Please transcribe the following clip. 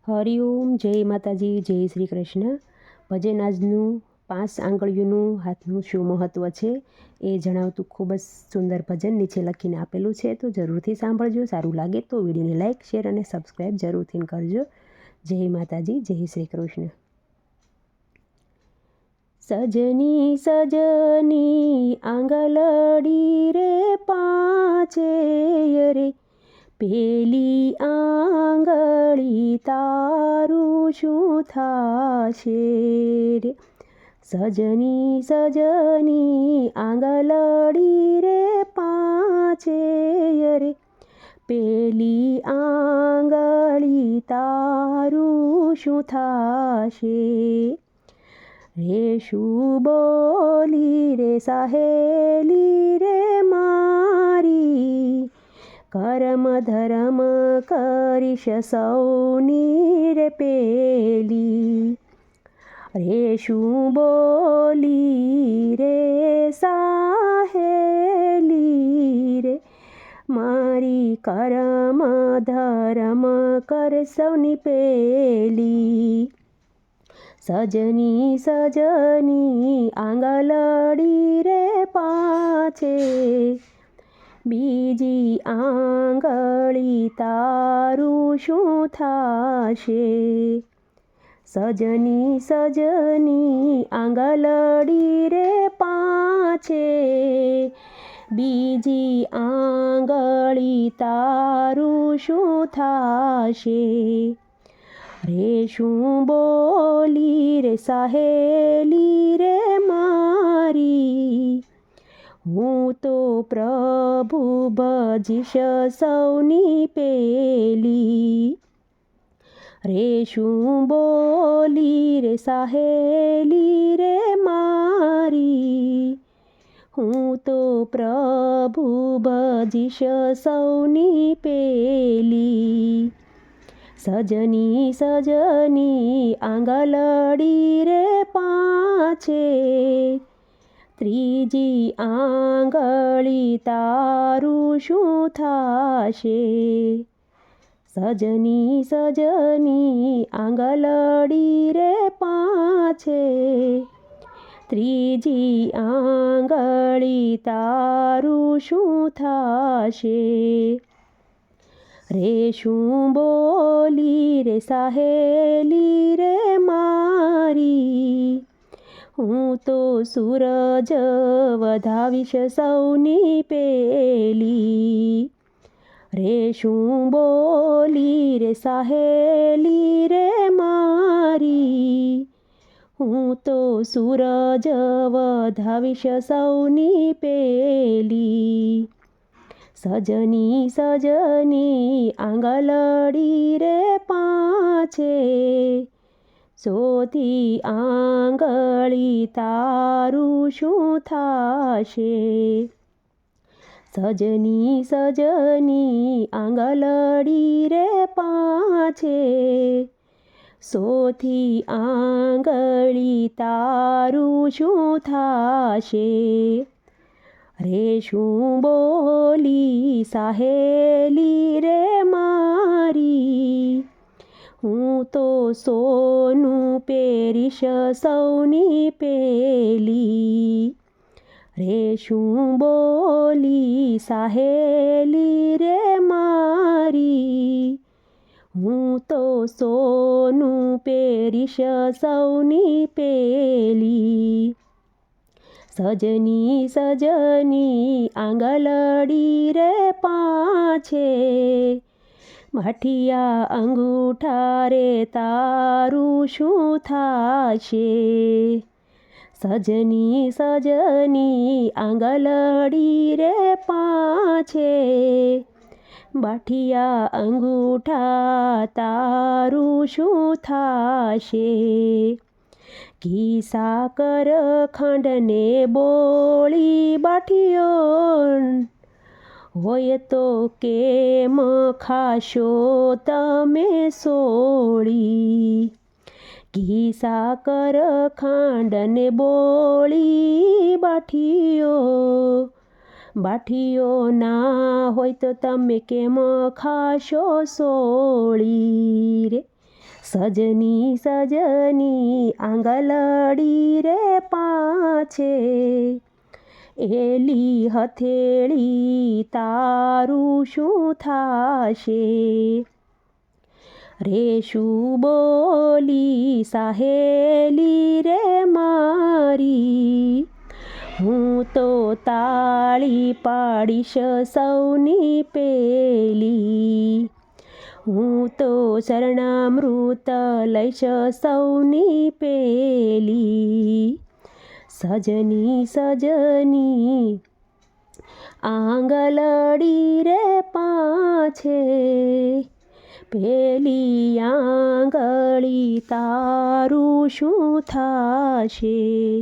હરિઓમ, જય માતાજી, જય શ્રી કૃષ્ણ. ભજન આજનું 5 આંગળીઓનું હાથનું શું મહત્ત્વ છે એ જણાવતું ખૂબ જ સુંદર ભજન નીચે લખીને આપેલું છે, તો જરૂરથી સાંભળજો. સારું લાગે તો વિડીયોને લાઇક, શેર અને સબસ્ક્રાઈબ જરૂરથી કરજો. જય માતાજી, જય શ્રી કૃષ્ણ. સજની સજની આંગલડી રે પાંચે રે, પેલી આંગળી તારું શું થાશે રે. સજની સજની આંગલડી રે પાંચે રે, પેલી આંગળી તારું શું થાશે રે. શું બોલી રે સહેલી રે મારી, કર્મ ધર્મ કરીશ સૌની રે પેલી રે. શું બોલી રે સાહેલી રે મારી, કર્મ ધર્મ કર સૌની પેલી. સજની સજની આંગલડી રે પાંચે, બીજી આંગળી તારું શું થાશે. સજની સજની આંગલડી રે પાંચે, બીજી આંગળી તારું શું થાશે રે. શું બોલી રે સહેલી રે મારી, હું તો પ્રભુ ભજીશ સૌની પેલી રે. શું બોલી રે સહેલી રે મારી, હું તો પ્રભુ ભજીશ સૌની પેલી. સજની સજની આંગલડી રે પાંચે, ત્રીજી આંગળી તારું શું થાશે. સજની સજની આંગલડી રે પાંચે, ત્રીજી આંગળી તારું શું થાશે રે. શું બોલી રે સહેલી રે મારી, હું તો સૂરજ વધાવીશ સૌની પેલી રે. શું બોલી રે સહેલી રે મારી, હું તો સૂરજ વધાવીશ સૌની પેલી. સજની સજની આંગલડી રે પાંચે, ચોથી આંગળી તારું શું થાશે. સજની સજની આંગલડી રે પાંચે, ચોથી આંગળી તારું શું થાશે રે. શું બોલી સહેલી રે મારી, હું તો સોનું પહેરીશ સૌની પેલી રે. શું બોલી સહેલી રે મારી, હું તો સોનું પહેરીશ સૌની પેલી. સજની સજની આંગલડી રે પાંચે, માઠિયા અંગૂઠા રે તારું શું થાશે. સજની સજની આંગલડી રે પાંચે, બાઠિયા અંગૂઠા તારું શું થાશે. ઘી સાકર ખાંડને બોળી બાઠિયો હોય તો કેમ ખાશો તમે સોળી. ઘી સાકર ખાંડને બોળી બાઠીઓ ના હોય તો તમે કેમ ખાશો સોળી રે. સજની સજની આંગલડી રે પાછે, એલી હથેળી તારું શું થાશે? રેશું બોલી સાહેલી રે મારી, હું તો તાળી પાડીશ સૌની પેલી. હું તો શરણામૃત લઈશ સૌની પેલી. સજની સજની આંગલડી રે પાછે, પેલી આંગળી તારું શું થાશે?